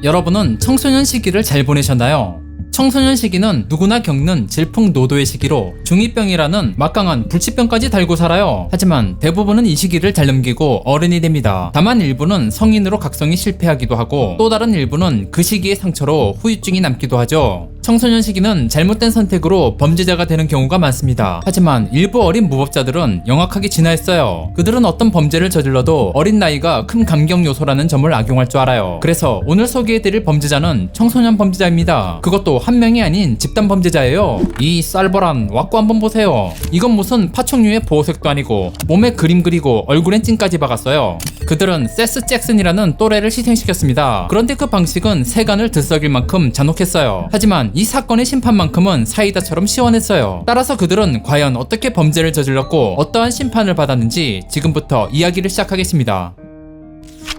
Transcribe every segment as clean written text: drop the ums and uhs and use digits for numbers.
여러분은 청소년 시기를 잘 보내셨나요? 청소년 시기는 누구나 겪는 질풍노도의 시기로 중2병이라는 막강한 불치병까지 달고 살아요. 하지만 대부분은 이 시기를 잘 넘기고 어른이 됩니다. 다만 일부는 성인으로 각성이 실패하기도 하고 또 다른 일부는 그 시기의 상처로 후유증이 남기도 하죠. 청소년 시기는 잘못된 선택으로 범죄자가 되는 경우가 많습니다. 하지만 일부 어린 무법자들은 영악하게 진화했어요. 그들은 어떤 범죄를 저질러도 어린 나이가 큰 감경 요소라는 점을 악용할 줄 알아요. 그래서 오늘 소개해드릴 범죄자는 청소년 범죄자입니다. 그것도 한 명이 아닌 집단 범죄자예요. 이 쌀벌한 왁구 한번 보세요. 이건 무슨 파충류의 보호색도 아니고 몸에 그림 그리고 얼굴엔 찐까지 박았어요. 그들은 세스 잭슨이라는 또래를 희생시켰습니다. 그런데 그 방식은 세간을 들썩일 만큼 잔혹했어요. 하지만 이 사건의 심판만큼은 사이다처럼 시원했어요. 따라서 그들은 과연 어떻게 범죄를 저질렀고 어떠한 심판을 받았는지 지금부터 이야기를 시작하겠습니다.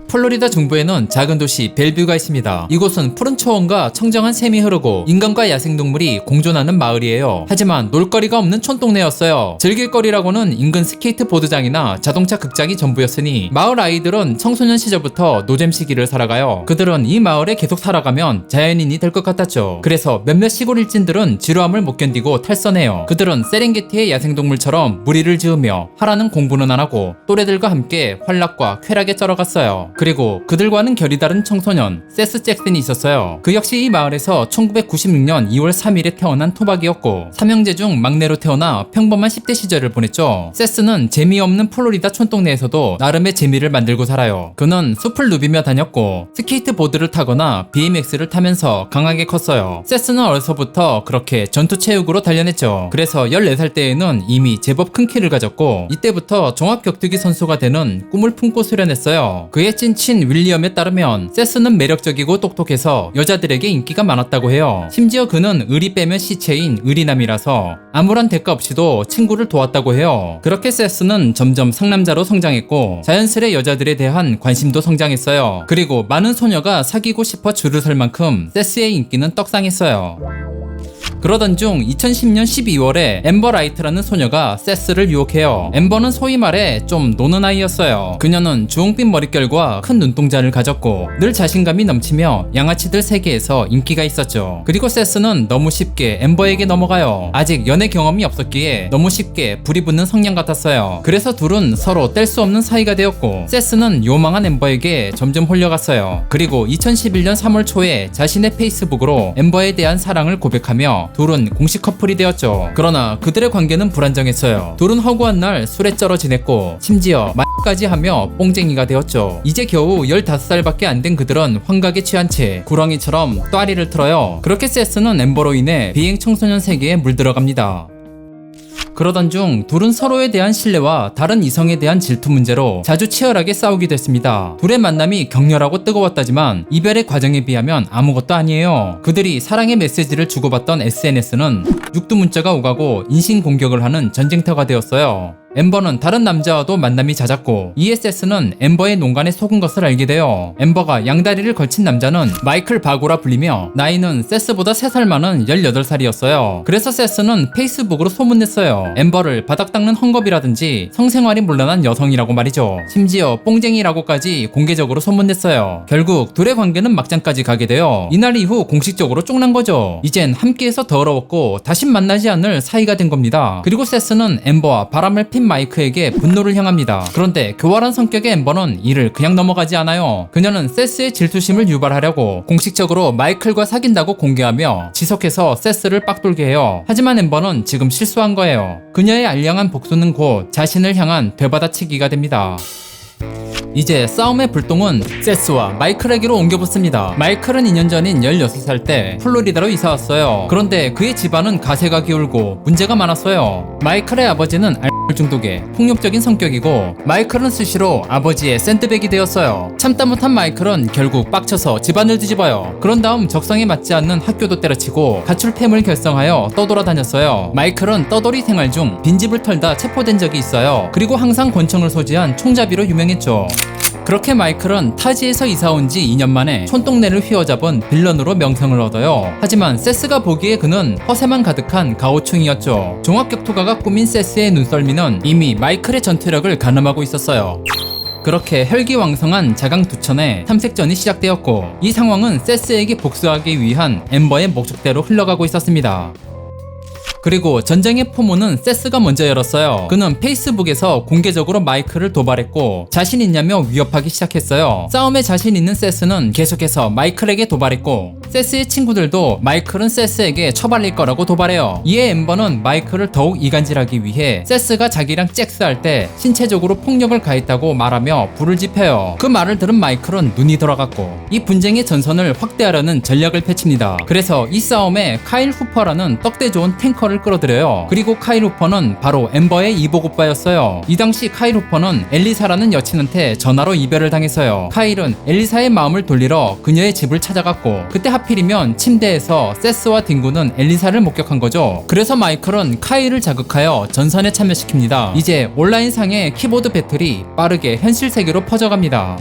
플로리다 중부에는 작은 도시 벨뷰가 있습니다. 이곳은 푸른 초원과 청정한 샘이 흐르고 인간과 야생동물이 공존하는 마을이에요. 하지만 놀거리가 없는 촌동네였어요. 즐길 거리라고는 인근 스케이트보드장이나 자동차 극장이 전부였으니 마을 아이들은 청소년 시절부터 노잼 시기를 살아가요. 그들은 이 마을에 계속 살아가면 자연인이 될 것 같았죠. 그래서 몇몇 시골 일진들은 지루함을 못 견디고 탈선해요. 그들은 세렝게티의 야생동물처럼 무리를 지으며 하라는 공부는 안 하고 또래들과 함께 환락과 쾌락에 쩔어갔어요. 그리고 그들과는 결이 다른 청소년 세스 잭슨이 있었어요. 그 역시 이 마을에서 1996년 2월 3일에 태어난 토박이었고 삼형제 중 막내로 태어나 평범한 10대 시절을 보냈죠. 세스는 재미없는 플로리다 촌동네에서도 나름의 재미를 만들고 살아요. 그는 숲을 누비며 다녔고 스케이트보드를 타거나 BMX를 타면서 강하게 컸어요. 세스는 어려서부터 그렇게 전투체육으로 단련했죠. 그래서 14살 때에는 이미 제법 큰 키를 가졌고 이때부터 종합격투기 선수가 되는 꿈을 품고 수련했어요. 그의 찐친 윌리엄에 따르면 세스는 매력적이고 똑똑해서 여자들에게 인기가 많았다고 해요. 심지어 그는 의리 빼면 시체인 의리남이라서 아무런 대가 없이도 친구를 도왔다고 해요. 그렇게 세스는 점점 상남자로 성장했고 자연스레 여자들에 대한 관심도 성장했어요. 그리고 많은 소녀가 사귀고 싶어 줄을 설 만큼 세스의 인기는 떡상했어요. 그러던 중 2010년 12월에 엠버 라이트라는 소녀가 세스를 유혹해요. 엠버는 소위 말해 좀 노는 아이였어요. 그녀는 주홍빛 머릿결과 큰 눈동자를 가졌고 늘 자신감이 넘치며 양아치들 세계에서 인기가 있었죠. 그리고 세스는 너무 쉽게 엠버에게 넘어가요. 아직 연애 경험이 없었기에 너무 쉽게 불이 붙는 성냥 같았어요. 그래서 둘은 서로 뗄 수 없는 사이가 되었고 세스는 요망한 엠버에게 점점 홀려갔어요. 그리고 2011년 3월 초에 자신의 페이스북으로 엠버에 대한 사랑을 고백하며 둘은 공식 커플이 되었죠. 그러나 그들의 관계는 불안정했어요. 둘은 허구한 날 술에 쩔어 지냈고 심지어 까지 하며 뽕쟁이가 되었죠. 이제 겨우 15살밖에 안 된 그들은 환각에 취한 채 구렁이처럼 또아리를 틀어요. 그렇게 세스는 엠버로 인해 비행 청소년 세계에 물들어갑니다. 그러던 중 둘은 서로에 대한 신뢰와 다른 이성에 대한 질투 문제로 자주 치열하게 싸우게 됐습니다. 둘의 만남이 격렬하고 뜨거웠다지만 이별의 과정에 비하면 아무것도 아니에요. 그들이 사랑의 메시지를 주고받던 SNS는 육두 문자가 오가고 인신공격을 하는 전쟁터가 되었어요. 엠버는 다른 남자와도 만남이 잦았고 이에 세스는 엠버의 농간에 속은 것을 알게 돼요. 엠버가 양다리를 걸친 남자는 마이클 바고라 불리며 나이는 세스보다 3살 많은 18살이었어요. 그래서 세스는 페이스북으로 소문냈어요. 엠버를 바닥 닦는 헝겊이라든지 성생활이 문란한 여성이라고 말이죠. 심지어 뽕쟁이라고까지 공개적으로 소문냈어요. 결국 둘의 관계는 막장까지 가게 돼요. 이날 이후 공식적으로 쫑난 거죠. 이젠 함께해서 더러웠고 다신 만나지 않을 사이가 된 겁니다. 그리고 세스는 엠버와 바람을 핀 마이크에게 분노를 향합니다. 그런데 교활한 성격의 엠버는 이를 그냥 넘어가지 않아요. 그녀는 세스의 질투심을 유발하려고 공식적으로 마이클과 사귄다고 공개하며 지속해서 세스를 빡돌게 해요. 하지만 엠버는 지금 실수한 거예요. 그녀의 알량한 복수는 곧 자신을 향한 되받아치기가 됩니다. 이제 싸움의 불똥은 세스와 마이클에게로 옮겨붙습니다. 마이클은 2년 전인 16살 때 플로리다로 이사왔어요. 그런데 그의 집안은 가세가 기울고 문제가 많았어요. 마이클의 아버지는 알코올 중독에 폭력적인 성격이고 마이클은 수시로 아버지의 샌드백이 되었어요. 참다 못한 마이클은 결국 빡쳐서 집안을 뒤집어요. 그런 다음 적성에 맞지 않는 학교도 때려치고 가출팸을 결성하여 떠돌아다녔어요. 마이클은 떠돌이 생활 중 빈집을 털다 체포된 적이 있어요. 그리고 항상 권총을 소지한 총잡이로 유명했죠. 그렇게 마이클은 타지에서 이사온 지 2년 만에 촌동네를 휘어잡은 빌런으로 명성을 얻어요. 하지만 세스가 보기에 그는 허세만 가득한 가오충이었죠. 종합격투가가 꾸민 세스의 눈썰미는 이미 마이클의 전투력을 가늠하고 있었어요. 그렇게 혈기왕성한 자강두천의 탐색전이 시작되었고, 이 상황은 세스에게 복수하기 위한 엠버의 목적대로 흘러가고 있었습니다. 그리고 전쟁의 포문은 세스가 먼저 열었어요. 그는 페이스북에서 공개적으로 마이크를 도발했고 자신 있냐며 위협하기 시작했어요. 싸움에 자신 있는 세스는 계속해서 마이클에게 도발했고, 세스의 친구들도 마이클은 세스에게 처발릴 거라고 도발해요. 이에 엠버는 마이클을 더욱 이간질하기 위해 세스가 자기랑 잭스할 때 신체적으로 폭력을 가했다고 말하며 불을 지펴요. 그 말을 들은 마이클은 눈이 돌아갔고, 이 분쟁의 전선을 확대하려는 전략을 펼칩니다. 그래서 이 싸움에 카일 후퍼라는 떡대 좋은 탱커를 끌어들여요. 그리고 카일 후퍼는 바로 엠버의 이복 오빠였어요. 이 당시 카일 후퍼는 엘리사라는 여친한테 전화로 이별을 당했어요. 카일은 엘리사의 마음을 돌리러 그녀의 집을 찾아갔고, 그때 하필이면 침대에서 세스와 딩구는 엘리사를 목격한 거죠. 그래서 마이클은 카일을 자극하여 전선에 참여시킵니다. 이제 온라인상의 키보드 배틀이 빠르게 현실 세계로 퍼져갑니다.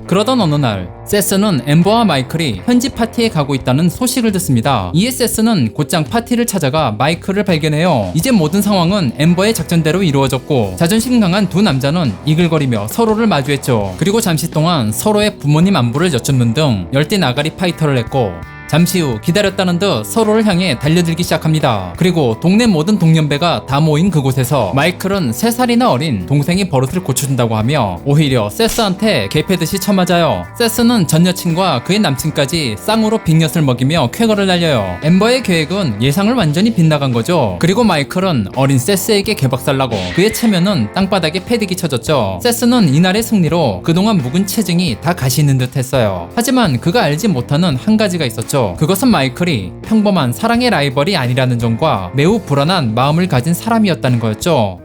그러던 어느 날 세스는 엠버와 마이클이 현지 파티에 가고 있다는 소식을 듣습니다. 이에 세스는 곧장 파티를 찾아가 마이클을 발견해요. 이제 모든 상황은 엠버의 작전대로 이루어졌고, 자존심 강한 두 남자는 이글거리며 서로를 마주했죠. 그리고 잠시 동안 서로의 부모님 안부를 여쭙는 등 열띤 아가리 파이터를 했고, 잠시 후 기다렸다는 듯 서로를 향해 달려들기 시작합니다. 그리고 동네 모든 동년배가 다 모인 그곳에서 마이클은 3살이나 어린 동생이 버릇을 고쳐준다고 하며 오히려 세스한테 개패듯이 쳐맞아요. 세스는 전 여친과 그의 남친까지 쌍으로 빅엿을 먹이며 쾌거를 날려요. 엠버의 계획은 예상을 완전히 빗나간 거죠. 그리고 마이클은 어린 세스에게 개박살나고 그의 체면은 땅바닥에 패딩이 쳐졌죠. 세스는 이날의 승리로 그동안 묵은 체증이 다 가시는 듯 했어요. 하지만 그가 알지 못하는 한 가지가 있었죠. 그것은 마이클이 평범한 사랑의 라이벌이 아니라는 점과 매우 불안한 마음을 가진 사람이었다는 거였죠.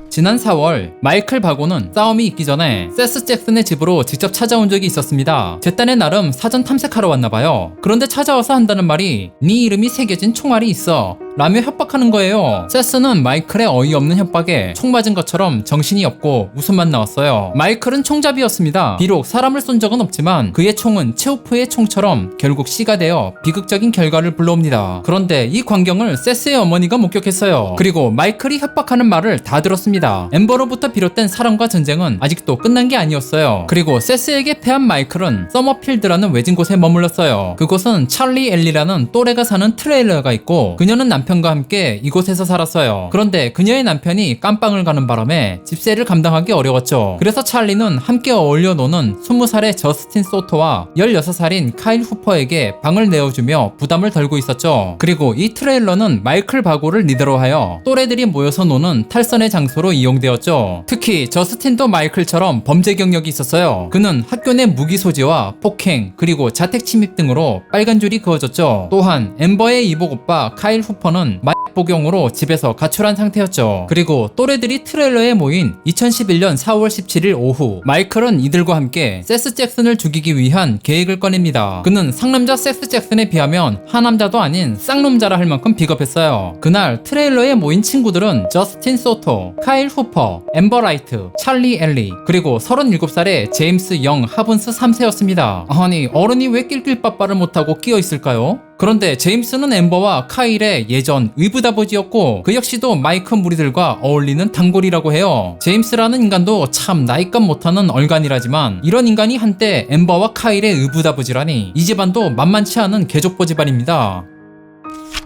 지난 4월 마이클 바고는 싸움이 있기 전에 세스 잭슨의 집으로 직접 찾아온 적이 있었습니다. 제 딴에 나름 사전 탐색하러 왔나봐요. 그런데 찾아와서 한다는 말이 네 이름이 새겨진 총알이 있어 라며 협박하는 거예요. 세스는 마이클의 어이없는 협박에 총 맞은 것처럼 정신이 없고 웃음만 나왔어요. 마이클은 총잡이였습니다. 비록 사람을 쏜 적은 없지만 그의 총은 체오프의 총처럼 결국 씨가 되어 비극적인 결과를 불러옵니다. 그런데 이 광경을 세스의 어머니가 목격했어요. 그리고 마이클이 협박하는 말을 다 들었습니다. 엠버로부터 비롯된 사랑과 전쟁은 아직도 끝난 게 아니었어요. 그리고 세스에게 패한 마이클은 서머필드라는 외진 곳에 머물렀어요. 그곳은 찰리 엘리라는 또래가 사는 트레일러가 있고, 그녀는 남편과 함께 이곳에서 살았어요. 그런데 그녀의 남편이 깜빵을 가는 바람에 집세를 감당하기 어려웠죠. 그래서 찰리는 함께 어울려 노는 20살의 저스틴 소토와 16살인 카일 후퍼에게 방을 내어주며 부담을 덜고 있었죠. 그리고 이 트레일러는 마이클 바고를 리더로 하여 또래들이 모여서 노는 탈선의 장소로 이용되었죠. 특히 저스틴도 마이클처럼 범죄 경력이 있었어요. 그는 학교 내 무기 소지와 폭행, 그리고 자택 침입 등으로 빨간 줄이 그어졌죠. 또한 엠버의 이복 오빠 카일 후퍼는 마약 복용으로 집에서 가출한 상태였죠. 그리고 또래들이 트레일러에 모인 2011년 4월 17일 오후, 마이클은 이들과 함께 세스 잭슨을 죽이기 위한 계획을 꺼냅니다. 그는 상남자 세스 잭슨에 비하면 하남자도 아닌 쌍놈자라 할 만큼 비겁했어요. 그날 트레일러에 모인 친구들은 저스틴 소토, 카일 후퍼, 엠버 라이트, 찰리 엘리, 그리고 37살의 제임스 영 하분스 3세였습니다. 아니, 어른이 왜 낄낄빠빠를 못하고 끼어 있을까요? 그런데 제임스는 엠버와 카일의 예전 의붓아버지였고, 그 역시도 마이크 무리들과 어울리는 단골이라고 해요. 제임스라는 인간도 참 나이값 못하는 얼간이라지만, 이런 인간이 한때 엠버와 카일의 의붓아버지라니 이 집안도 만만치 않은 개족보 집안입니다.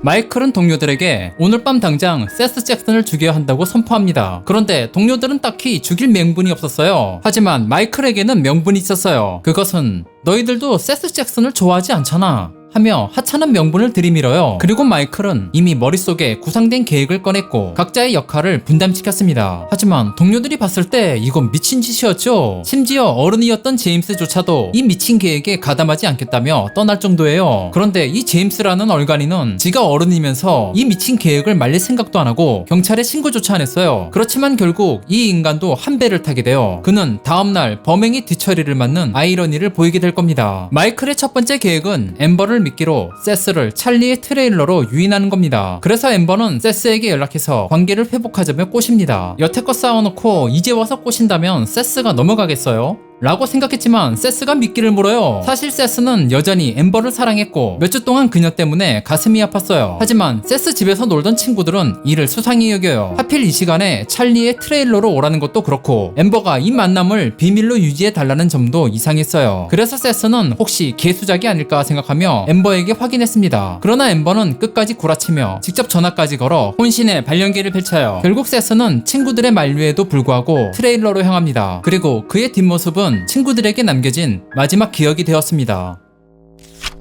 마이클은 동료들에게 오늘 밤 당장 세스 잭슨을 죽여야 한다고 선포합니다. 그런데 동료들은 딱히 죽일 명분이 없었어요. 하지만 마이클에게는 명분이 있었어요. 그것은 너희들도 세스 잭슨을 좋아하지 않잖아 하며 하찮은 명분을 들이밀어요. 그리고 마이클은 이미 머릿속에 구상된 계획을 꺼냈고 각자의 역할을 분담시켰습니다. 하지만 동료들이 봤을 때 이건 미친 짓이었죠. 심지어 어른이었던 제임스조차도 이 미친 계획에 가담하지 않겠다며 떠날 정도예요. 그런데 이 제임스라는 얼간이는 지가 어른이면서 이 미친 계획을 말릴 생각도 안 하고 경찰에 신고조차 안 했어요. 그렇지만 결국 이 인간도 한 배를 타게 돼요. 그는 다음날 범행의 뒤처리를 맡는 아이러니를 보이게 될 겁니다. 마이클의 첫 번째 계획은 엠버를 미끼로 세스를 찰리의 트레일러로 유인하는 겁니다. 그래서 엠버는 세스에게 연락해서 관계를 회복하자며 꼬십니다. 여태껏 싸워놓고 이제 와서 꼬신다면 세스가 넘어가겠어요? 라고 생각했지만 세스가 미끼를 물어요. 사실 세스는 여전히 엠버를 사랑했고 몇 주 동안 그녀 때문에 가슴이 아팠어요. 하지만 세스 집에서 놀던 친구들은 이를 수상히 여겨요. 하필 이 시간에 찰리의 트레일러로 오라는 것도 그렇고 엠버가 이 만남을 비밀로 유지해 달라는 점도 이상했어요. 그래서 세스는 혹시 개수작이 아닐까 생각하며 엠버에게 확인했습니다. 그러나 엠버는 끝까지 구라치며 직접 전화까지 걸어 혼신의 발연기를 펼쳐요. 결국 세스는 친구들의 만류에도 불구하고 트레일러로 향합니다. 그리고 그의 뒷모습은 친구들에게 남겨진 마지막 기억이 되었습니다.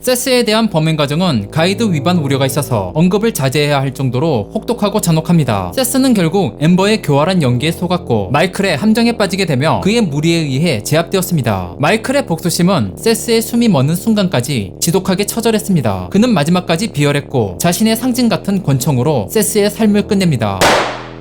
세스에 대한 범행 과정은 가이드 위반 우려가 있어서 언급을 자제해야 할 정도로 혹독하고 잔혹합니다. 세스는 결국 엠버의 교활한 연기에 속았고 마이클의 함정에 빠지게 되며 그의 무리에 의해 제압되었습니다. 마이클의 복수심은 세스의 숨이 멎는 순간까지 지독하게 처절했습니다. 그는 마지막까지 비열했고 자신의 상징 같은 권총으로 세스의 삶을 끝냅니다.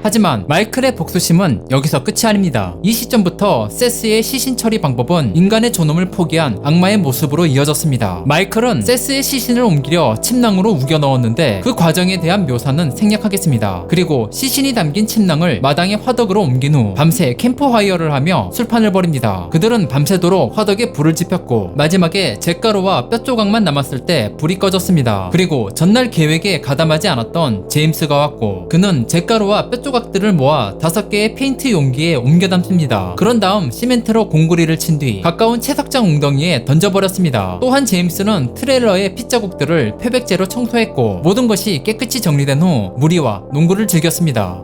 하지만 마이클의 복수심은 여기서 끝이 아닙니다. 이 시점부터 세스의 시신 처리 방법은 인간의 존엄을 포기한 악마의 모습으로 이어졌습니다. 마이클은 세스의 시신을 옮기려 침낭으로 우겨 넣었는데 그 과정에 대한 묘사는 생략하겠습니다. 그리고 시신이 담긴 침낭을 마당에 화덕으로 옮긴 후 밤새 캠프파이어를 하며 술판을 벌입니다. 그들은 밤새도록 화덕에 불을 지폈고 마지막에 잿가루와 뼈 조각만 남았을 때 불이 꺼졌습니다. 그리고 전날 계획에 가담하지 않았던 제임스가 왔고 그는 잿가루와 뼈 조각들을 모아 5개의 페인트 용기에 옮겨 담습니다. 그런 다음 시멘트로 공구리를 친 뒤 가까운 채석장 웅덩이에 던져버렸습니다. 또한 제임스는 트레일러의 핏자국들을 표백제로 청소했고 모든 것이 깨끗이 정리된 후 무리와 농구를 즐겼습니다.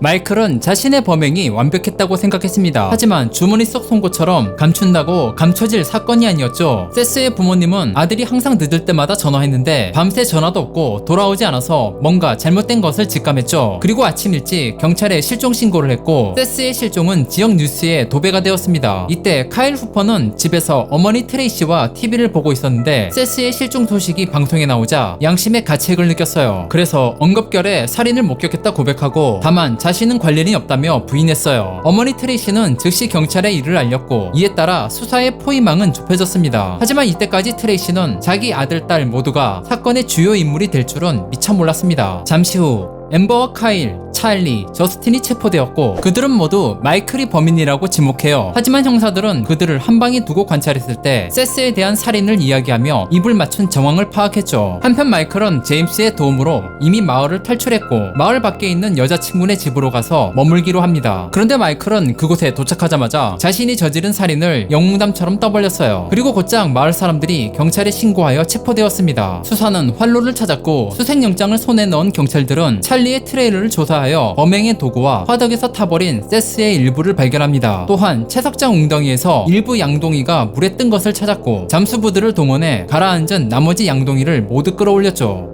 마이클은 자신의 범행이 완벽했다고 생각했습니다. 하지만 주머니 속 송곳처럼 감춘다고 감춰질 사건이 아니었죠. 세스의 부모님은 아들이 항상 늦을 때마다 전화했는데 밤새 전화도 없고 돌아오지 않아서 뭔가 잘못된 것을 직감했죠. 그리고 아침 일찍 경찰에 실종 신고를 했고 세스의 실종은 지역 뉴스에 도배가 되었습니다. 이때 카일 후퍼는 집에서 어머니 트레이시와 TV를 보고 있었는데 세스의 실종 소식이 방송에 나오자 양심의 가책을 느꼈어요. 그래서 엉겁결에 살인을 목격했다 고백하고 다만 자신은 관련이 없다며 부인했어요. 어머니 트레이시는 즉시 경찰에 이를 알렸고 이에 따라 수사의 포위망은 좁혀졌습니다. 하지만 이때까지 트레이시는 자기 아들, 딸 모두가 사건의 주요 인물이 될 줄은 미처 몰랐습니다. 잠시 후 엠버와 카일, 찰리, 저스틴이 체포되었고 그들은 모두 마이클이 범인이라고 지목해요. 하지만 형사들은 그들을 한 방에 두고 관찰했을 때 세스에 대한 살인을 이야기하며 입을 맞춘 정황을 파악했죠. 한편 마이클은 제임스의 도움으로 이미 마을을 탈출했고 마을 밖에 있는 여자친구네 집으로 가서 머물기로 합니다. 그런데 마이클은 그곳에 도착하자마자 자신이 저지른 살인을 영웅담처럼 떠벌렸어요. 그리고 곧장 마을 사람들이 경찰에 신고하여 체포되었습니다. 수사는 활로를 찾았고 수색영장을 손에 넣은 경찰들은 찰리의 트레일러를 조사하여 범행의 도구와 화덕에서 타버린 세스의 일부를 발견합니다. 또한 채석장 웅덩이에서 일부 양동이가 물에 뜬 것을 찾았고 잠수부들을 동원해 가라앉은 나머지 양동이를 모두 끌어올렸죠.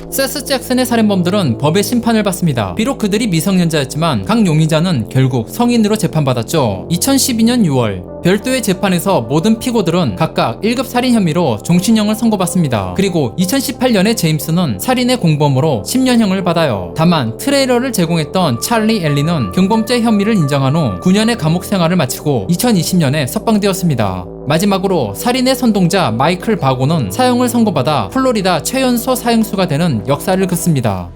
세스 잭슨의 살인범들은 법의 심판을 받습니다. 비록 그들이 미성년자였지만 각 용의자는 결국 성인으로 재판받았죠. 2012년 6월 별도의 재판에서 모든 피고들은 각각 1급 살인 혐의로 종신형을 선고받습니다. 그리고 2018년에 제임스는 살인의 공범으로 10년형을 받아요. 다만 트레일러를 제공했던 찰리 엘리는 경범죄 혐의를 인정한 후 9년의 감옥 생활을 마치고 2020년에 석방되었습니다. 마지막으로 살인의 선동자 마이클 바고는 사형을 선고받아 플로리다 최연소 사형수가 되는 역사를 긋습니다.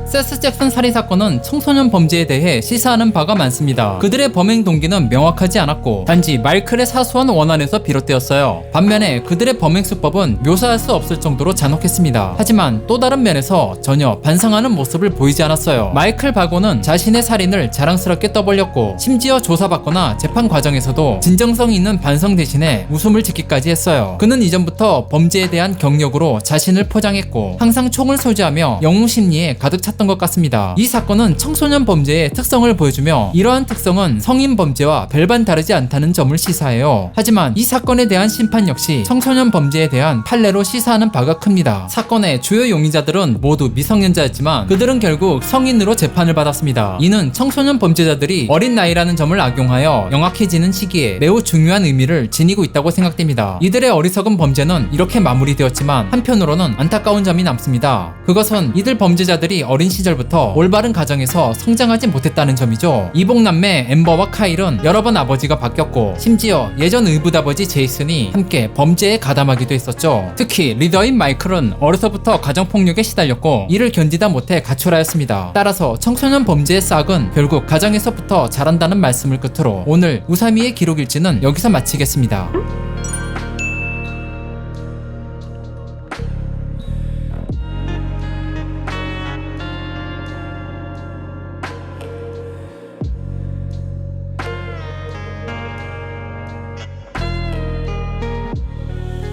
세스 잭슨 살인 사건은 청소년 범죄에 대해 시사하는 바가 많습니다. 그들의 범행 동기는 명확하지 않았고 단지 마이클의 사소한 원한에서 비롯되었어요. 반면에 그들의 범행 수법은 묘사할 수 없을 정도로 잔혹했습니다. 하지만 또 다른 면에서 전혀 반성하는 모습을 보이지 않았어요. 마이클 바고는 자신의 살인을 자랑스럽게 떠벌렸고 심지어 조사받거나 재판 과정에서도 진정성 있는 반성 대신에 웃음을 짓기까지 했어요. 그는 이전부터 범죄에 대한 경력으로 자신을 포장했고 항상 총을 소지하며 영웅심리에 가득 찼던 것 같습니다. 이 사건은 청소년 범죄의 특성을 보여주며 이러한 특성은 성인 범죄와 별반 다르지 않다는 점을 시사해요. 하지만 이 사건에 대한 심판 역시 청소년 범죄에 대한 판례로 시사하는 바가 큽니다. 사건의 주요 용의자들은 모두 미성년자였지만 그들은 결국 성인으로 재판을 받았습니다. 이는 청소년 범죄자들이 어린 나이라는 점을 악용하여 영악해지는 시기에 매우 중요한 의미를 지니고 있다고 생각됩니다. 이들의 어리석은 범죄는 이렇게 마무리되었지만 한편으로는 안타까운 점이 남습니다. 그것은 이들 범죄자들이 어린 어린 시절부터 올바른 가정에서 성장하지 못했다는 점이죠. 이복남매 엠버와 카일은 여러 번 아버지가 바뀌었고 심지어 예전 의붓아버지 제이슨이 함께 범죄에 가담하기도 했었죠. 특히 리더인 마이클은 어려서부터 가정폭력에 시달렸고 이를 견디다 못해 가출하였습니다. 따라서 청소년 범죄의 싹은 결국 가정에서부터 자란다는 말씀을 끝으로 오늘 우사미의 기록일지는 여기서 마치겠습니다.